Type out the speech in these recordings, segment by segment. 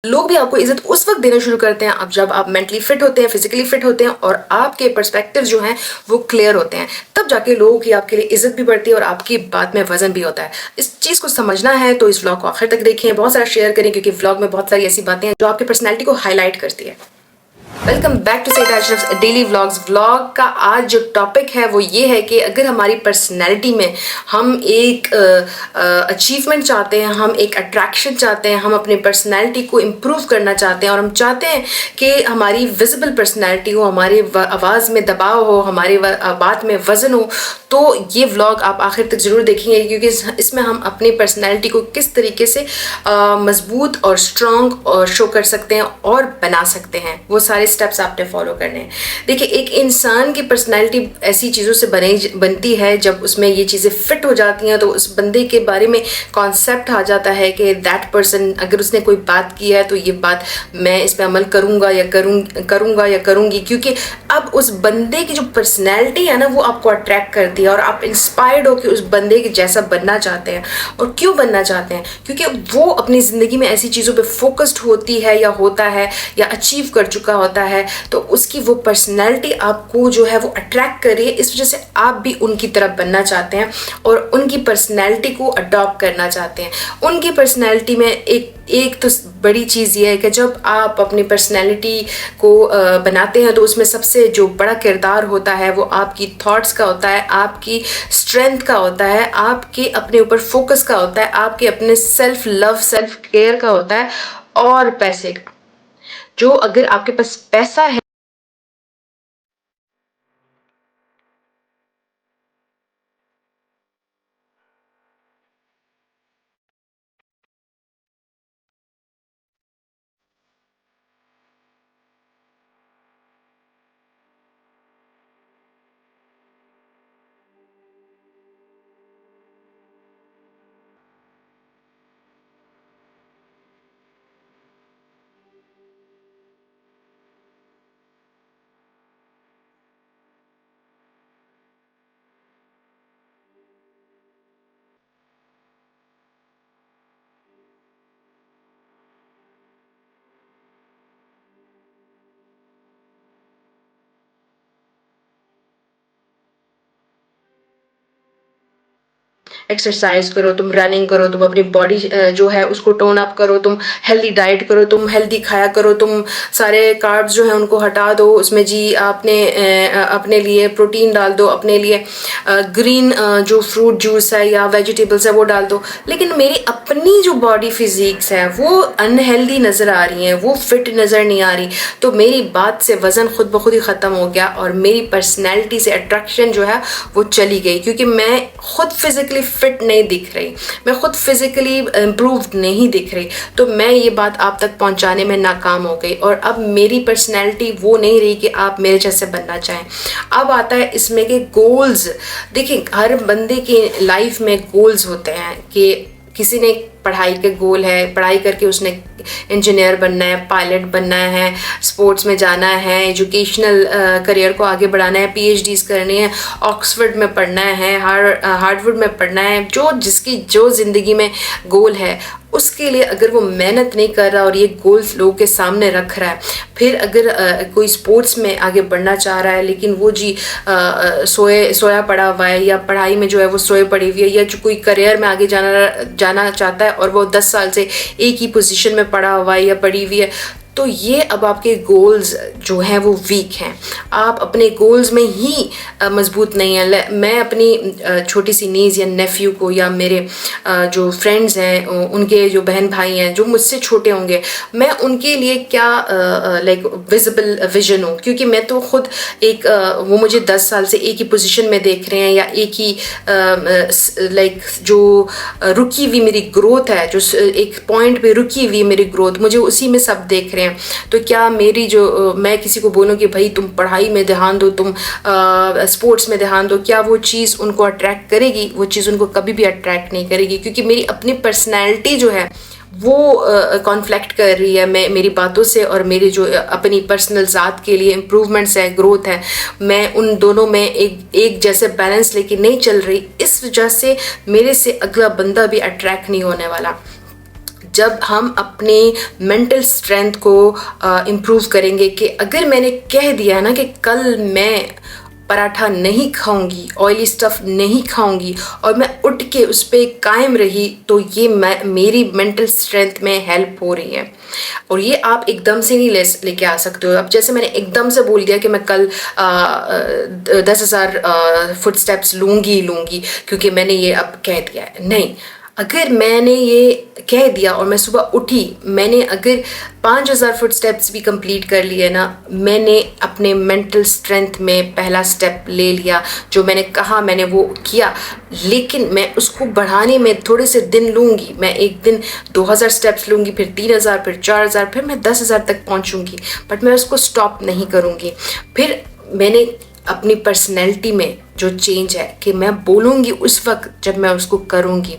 लोग भी आपको इज्जत उस वक्त देना शुरू करते हैं अब जब आप मेंटली फिट होते हैं, फिजिकली फिट होते हैं और आपके पर्सपेक्टिव जो हैं वो क्लियर होते हैं। तब जाके लोगों की आपके लिए इज्जत भी बढ़ती है और आपकी बात में वजन भी होता है। इस चीज़ को समझना है तो इस व्लॉग को आखिर तक देखें, बहुत सारा शेयर करें, क्योंकि व्लॉग में बहुत सारी ऐसी बातें हैं जो आपकी पर्सनैलिटी को हाईलाइट करती है। Welcome back to Saida Ashraf daily vlogs. Vlog का आज जो टॉपिक है वो ये है कि अगर हमारी पर्सनैलिटी में हम एक अचीवमेंट चाहते हैं, हम एक अट्रैक्शन चाहते हैं, हम अपनी पर्सनैलिटी को इम्प्रूव करना चाहते हैं और हम चाहते हैं कि हमारी विजिबल पर्सनैलिटी हो, हमारी आवाज़ में दबाव हो, हमारी बात में वज़न हो, तो ये व्लॉग आप आखिर तक ज़रूर देखेंगे, क्योंकि इसमें हम अपनी पर्सनैलिटी को किस तरीके से मजबूत और स्ट्रॉन्ग और शो कर सकते हैं और बना सकते हैं, वो सारे स्टेप्स आपने फॉलो करने हैं। देखिए, एक इंसान की पर्सनैलिटी ऐसी चीज़ों से बनती है जब उसमें ये चीज़ें फिट हो जाती हैं तो उस बंदे के बारे में कॉन्सेप्ट आ जाता है कि दैट पर्सन, अगर उसने कोई बात की है तो ये बात मैं इस पर अमल करूँगा या करूँगी, क्योंकि अब उस बंदे की जो पर्सनैलिटी है ना वो आपको अट्रैक्ट करती है और आप इंस्पायर्ड हो कि उस बंदे के जैसा बनना चाहते हैं। और क्यों बनना चाहते हैं? क्योंकि वो अपनी ज़िंदगी में ऐसी चीज़ों पे फोकस्ड होती है या होता है या अचीव कर चुका होता है, तो उसकी वो पर्सनैलिटी आपको जो है वो अट्रैक्ट कर रही है। इस वजह से आप भी उनकी तरफ बनना चाहते हैं और उनकी पर्सनैलिटी को अडॉप्ट करना चाहते हैं। उनकी पर्सनैलिटी में एक तो बड़ी चीज़ ये है कि जब आप अपनी पर्सनैलिटी को बनाते हैं तो उसमें सबसे जो बड़ा किरदार होता है वो आपकी थॉट्स का होता है, आपकी स्ट्रेंथ का होता है, आपके अपने ऊपर फोकस का होता है, आपके अपने सेल्फ लव, सेल्फ केयर का होता है और पैसे का। जो अगर आपके पास पैसा है एक्सरसाइज करो, तुम रनिंग करो, तुम अपनी बॉडी जो है उसको टोन अप करो, तुम हेल्दी डाइट करो, तुम हेल्दी खाया करो, तुम सारे कार्ब्स जो है उनको हटा दो, उसमें जी आपने अपने लिए प्रोटीन डाल दो, अपने लिए ग्रीन जो फ्रूट जूस है या वेजिटेबल्स है वो डाल दो। लेकिन मेरी अपनी जो बॉडी फिजिक्स है वो अनहेल्दी नज़र आ रही है, वो फिट नज़र नहीं आ रही, तो मेरी बात से वज़न खुद ब खुद ही ख़त्म हो गया और मेरी पर्सनैलिटी से अट्रैक्शन जो है वो चली गई, क्योंकि मैं खुद फिज़िकली फिट नहीं दिख रही, मैं खुद फिजिकली इम्प्रूव्ड नहीं दिख रही, तो मैं ये बात आप तक पहुंचाने में नाकाम हो गई। और अब मेरी पर्सनैलिटी वो नहीं रही कि आप मेरे जैसे बनना चाहें। अब आता है इसमें कि गोल्स। देखिए, हर बंदे की लाइफ में गोल्स होते हैं कि किसी ने पढ़ाई के गोल है, पढ़ाई करके उसने इंजीनियर बनना है, पायलट बनना है, स्पोर्ट्स में जाना है, एजुकेशनल करियर को आगे बढ़ाना है, पीएचडीज करनी है, ऑक्सफोर्ड में पढ़ना है, हार्वर्ड में पढ़ना है। जो जिसकी जो ज़िंदगी में गोल है उसके लिए अगर वो मेहनत नहीं कर रहा और ये गोल्स लोगों के सामने रख रहा है, फिर अगर कोई स्पोर्ट्स में आगे बढ़ना चाह रहा है लेकिन वो जी सोया पड़ा हुआ है या पढ़ाई में जो है वो सोए पड़ी हुई है, या जो कोई करियर में आगे जाना चाहता है और वो 10 साल से एक ही पोजीशन में पड़ा हुआ है या पड़ी हुई है, तो ये अब आपके गोल्स जो हैं वो वीक हैं। आप अपने गोल्स में ही मजबूत नहीं हैं। मैं अपनी छोटी सी नीज़ या नेफ्यू को या मेरे जो फ्रेंड्स हैं, उनके जो बहन भाई हैं जो मुझसे छोटे होंगे, मैं उनके लिए क्या लाइक विजिबल विजन हूँ, क्योंकि मैं तो खुद एक वो मुझे 10 साल से एक ही पोजीशन में देख रहे हैं या एक ही लाइक जो रुकी हुई मेरी ग्रोथ है, जो एक पॉइंट पे रुकी हुई मेरी ग्रोथ, मुझे उसी में सब देख रहे हैं। तो क्या मेरी जो मैं किसी को बोलूँ कि भाई तुम पढ़ाई में ध्यान दो, तुम स्पोर्ट्स में ध्यान दो, क्या वो चीज़ उनको अट्रैक्ट करेगी? वो चीज़ उनको कभी भी अट्रैक्ट नहीं करेगी, क्योंकि मेरी अपनी पर्सनैलिटी जो है वो कॉन्फ्लिक्ट कर रही है मैं मेरी बातों से, और मेरी जो अपनी पर्सनल ज़ात के लिए इम्प्रूवमेंट्स है, ग्रोथ है, मैं उन दोनों में एक जैसे बैलेंस लेके नहीं चल रही। इस वजह से मेरे से अगला बंदा भी अट्रैक्ट नहीं होने वाला। जब हम अपने मेंटल स्ट्रेंथ को इम्प्रूव करेंगे कि अगर मैंने कह दिया ना कि कल मैं पराठा नहीं खाऊंगी, ऑयली स्टफ़ नहीं खाऊंगी, और मैं उठ के उस पर कायम रही, तो ये मेरी मेंटल स्ट्रेंथ में हेल्प हो रही है। और ये आप एकदम से नहीं लेके आ सकते हो। अब जैसे मैंने एकदम से बोल दिया कि मैं कल 10,000 फुट स्टेप्स लूँगी क्योंकि मैंने ये अब कह दिया है, नहीं। अगर मैंने ये कह दिया और मैं सुबह उठी, मैंने अगर 5,000 फुट स्टेप्स भी कंप्लीट कर लिए ना, मैंने अपने मेंटल स्ट्रेंथ में पहला स्टेप ले लिया। जो मैंने कहा मैंने वो किया, लेकिन मैं उसको बढ़ाने में थोड़े से दिन लूँगी। मैं एक दिन 2,000 स्टेप्स लूँगी, फिर 3,000, फिर 4,000, फिर मैं 10,000 तक पहुँचूँगी, बट मैं उसको स्टॉप नहीं करूँगी। फिर मैंने अपनी पर्सनैलिटी में जो चेंज है कि मैं बोलूँगी उस वक्त जब मैं उसको करूँगी,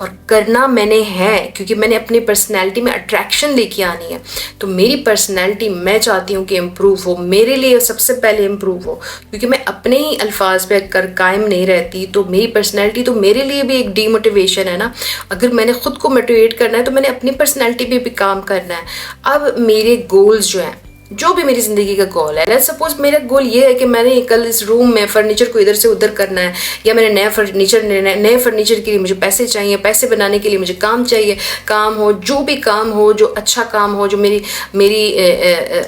और करना मैंने है क्योंकि मैंने अपनी पर्सनैलिटी में अट्रैक्शन लेके आनी है। तो मेरी पर्सनैलिटी मैं चाहती हूँ कि इम्प्रूव हो, मेरे लिए सबसे पहले इम्प्रूव हो, क्योंकि मैं अपने ही अल्फाज पे कर कायम नहीं रहती तो मेरी पर्सनैलिटी तो मेरे लिए भी एक डीमोटिवेशन है ना। अगर मैंने ख़ुद को मोटिवेट करना है तो मैंने अपनी पर्सनैलिटी पे भी काम करना है। अब मेरे गोल्स जो हैं, जो भी मेरी ज़िंदगी का गोल है, लेट्स सपोज मेरा गोल ये है कि मैंने कल इस रूम में फर्नीचर को इधर से उधर करना है, या मैंने नए फर्नीचर के लिए मुझे पैसे चाहिए, पैसे बनाने के लिए मुझे काम चाहिए, काम हो, जो भी काम हो, जो अच्छा काम हो, जो मेरी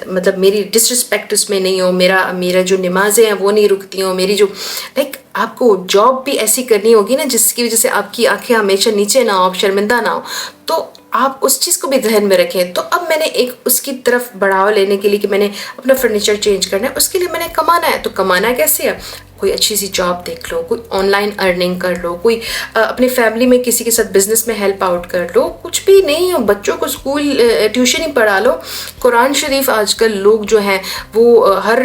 मतलब मेरी डिसरिस्पेक्ट उसमें नहीं हो, मेरा जो नमाज़ें हैं वो नहीं रुकती हो, मेरी जो आपको जॉब भी ऐसी करनी होगी ना जिसकी वजह से आपकी आंखें हमेशा नीचे ना हो, आप शर्मिंदा ना हो, तो आप उस चीज़ को भी ध्यान में रखें। तो अब मैंने एक उसकी तरफ बढ़ावा लेने के लिए कि मैंने अपना फर्नीचर चेंज करना है, उसके लिए मैंने कमाना है। तो कमाना कैसे है? कोई अच्छी सी जॉब देख लो, कोई ऑनलाइन अर्निंग कर लो, कोई अपनी फैमिली में किसी के साथ बिजनेस में हेल्प आउट कर लो, कुछ भी नहीं हो, बच्चों को स्कूल ट्यूशन ही पढ़ा लो। कुरान शरीफ आजकल लोग जो हैं वो हर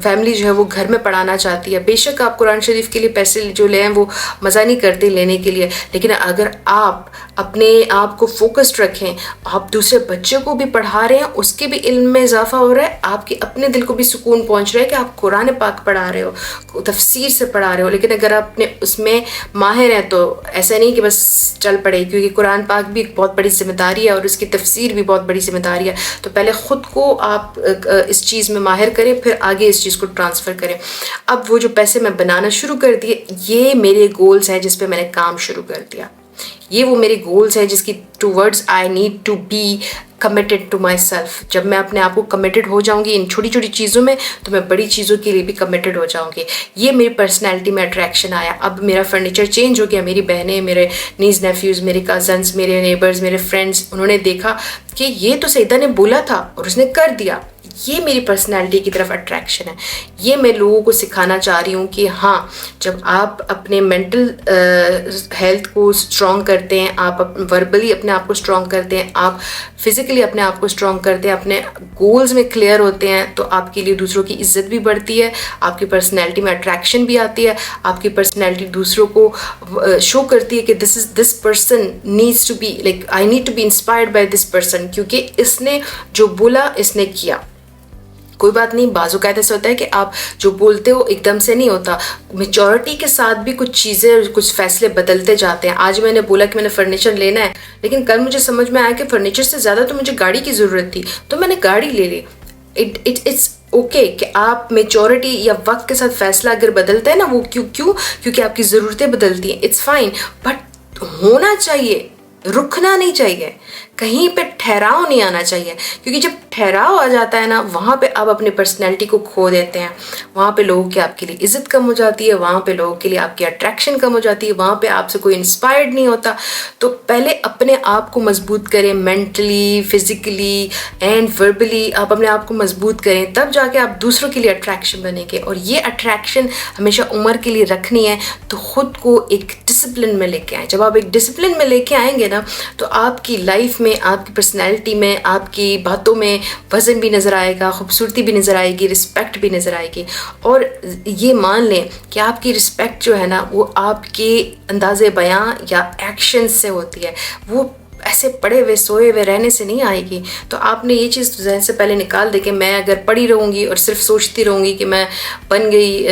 फैमिली जो है वो घर में पढ़ाना चाहती है। बेशक आप कुरान शरीफ के लिए पैसे जो ले हैं वो मज़ा नहीं करते लेने के लिए, लेकिन अगर आप अपने आप को फोकस्ड रखें, आप दूसरे बच्चे को भी पढ़ा रहे हैं, उसके भी इल्म में इजाफा हो रहा है, आपके अपने दिल को भी सुकून पहुंच रहा है कि आप कुरान पाक पढ़ा रहे हो, तफसीर से पढ़ा रहे हो। लेकिन अगर आप अपने उसमें माहिर हैं तो ऐसा नहीं कि बस चल पड़े, क्योंकि कुरान पाक भी एक बहुत बड़ी जिम्मेदारी है और उसकी तफसीर भी बहुत बड़ी जिम्मेदारी है। तो पहले ख़ुद को आप इस चीज़ में माहिर करें, फिर आगे इस चीज़ को ट्रांसफ़र करें। अब वो जो पैसे मैं बनाना शुरू कर दिए, ये मेरे गोल्स हैं जिस पे मैंने काम शुरू कर दिया। ये वो मेरे गोल्स हैं जिसकी towards I need to be committed to myself. जब मैं अपने आप को कमिटेड हो जाऊंगी इन छोटी छोटी चीज़ों में, तो मैं बड़ी चीज़ों के लिए भी कमिटेड हो जाऊंगी। ये मेरी पर्सनैलिटी में अट्रैक्शन आया। अब मेरा फर्नीचर चेंज हो गया। मेरी बहनें, मेरे नीज नेफ्यूज़, मेरे कज़न्स, मेरे नेबर्स, मेरे फ्रेंड्स, उन्होंने देखा कि ये तो सईदा ने बोला था और उसने कर दिया। ये मेरी पर्सनैलिटी की तरफ अट्रैक्शन है। ये मैं लोगों को सिखाना चाह रही हूँ कि हाँ, जब आप अपने मेंटल हेल्थ को स्ट्रॉन्ग करते हैं, आप वर्बली अपने आप को स्ट्रॉन्ग करते हैं, आप फिज़िकली अपने आप को स्ट्रॉन्ग करते हैं, अपने गोल्स में क्लियर होते हैं, तो आपके लिए दूसरों की इज्जत भी बढ़ती है, आपकी पर्सनैलिटी में अट्रैक्शन भी आती है, आपकी पर्सनैलिटी दूसरों को शो करती है कि this person needs to be like I need to be inspired by this person, क्योंकि इसने जो बोला इसने किया। कोई बात नहीं, बाज़-औक़ात ऐसा होता है कि आप जो बोलते हो एकदम से नहीं होता। मैच्योरिटी के साथ भी कुछ चीज़ें, कुछ फ़ैसले बदलते जाते हैं। आज मैंने बोला कि मैंने फ़र्नीचर लेना है, लेकिन कल मुझे समझ में आया कि फ़र्नीचर से ज़्यादा तो मुझे गाड़ी की ज़रूरत थी, तो मैंने गाड़ी ले ली। इट्स ओके कि आप मैच्योरिटी या वक्त के साथ फ़ैसला अगर बदलते हैं ना, वो क्योंकि आपकी ज़रूरतें बदलती हैं, इट्स फाइन, बट होना चाहिए, रुकना नहीं चाहिए, कहीं पे ठहराव नहीं आना चाहिए। क्योंकि जब ठहराव आ जाता है ना, वहाँ पे आप अपनी पर्सनैलिटी को खो देते हैं, वहाँ पे लोगों की आपके लिए इज़्ज़त कम हो जाती है, वहाँ पे लोगों के लिए आपकी अट्रैक्शन कम हो जाती है, वहाँ पे आपसे कोई इंस्पायर्ड नहीं होता। तो पहले अपने आप को मजबूत करें, मेंटली, फिज़िकली एंड वर्बली आप अपने आप को मजबूत करें, तब जाके आप दूसरों के लिए अट्रैक्शन बनेंगे। और ये अट्रैक्शन हमेशा उम्र के लिए रखनी है, तो ख़ुद को एक डिसिप्लिन में लेके आएँ। जब आप एक डिसिप्लिन में लेके आएंगे ना, तो आपकी लाइफ में, आपकी पर्सनैलिटी में, आपकी बातों में वज़न भी नज़र आएगा, खूबसूरती भी नज़र आएगी, रिस्पेक्ट भी नज़र आएगी। और ये मान लें कि आपकी रिस्पेक्ट जो है ना, वो आपके अंदाज़े बयां या एक्शन से होती है। वो ऐसे पड़े हुए सोए हुए रहने से नहीं आएगी। तो आपने ये चीज़ जहन से पहले निकाल दे कि मैं अगर पड़ी रहूँगी और सिर्फ सोचती रहूँगी कि मैं बन गई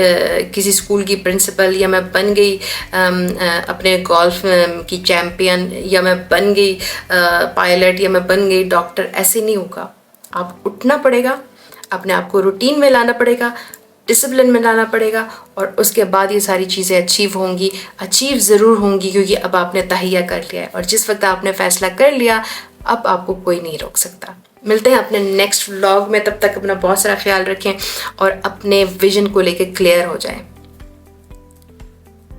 किसी स्कूल की प्रिंसिपल, या मैं बन गई अपने गोल्फ की चैम्पियन, या मैं बन गई पायलट, या मैं बन गई डॉक्टर, ऐसे नहीं होगा। आप उठना पड़ेगा, अपने आप को रूटीन में लाना पड़ेगा, डिसिप्लिन में लाना पड़ेगा, और उसके बाद ये सारी चीज़ें अचीव ज़रूर होंगी, क्योंकि अब आपने तहैया कर लिया है। और जिस वक्त आपने फ़ैसला कर लिया, अब आपको कोई नहीं रोक सकता। मिलते हैं अपने नेक्स्ट व्लॉग में, तब तक अपना बहुत सारा ख्याल रखें और अपने विजन को लेकर क्लियर हो जाएं।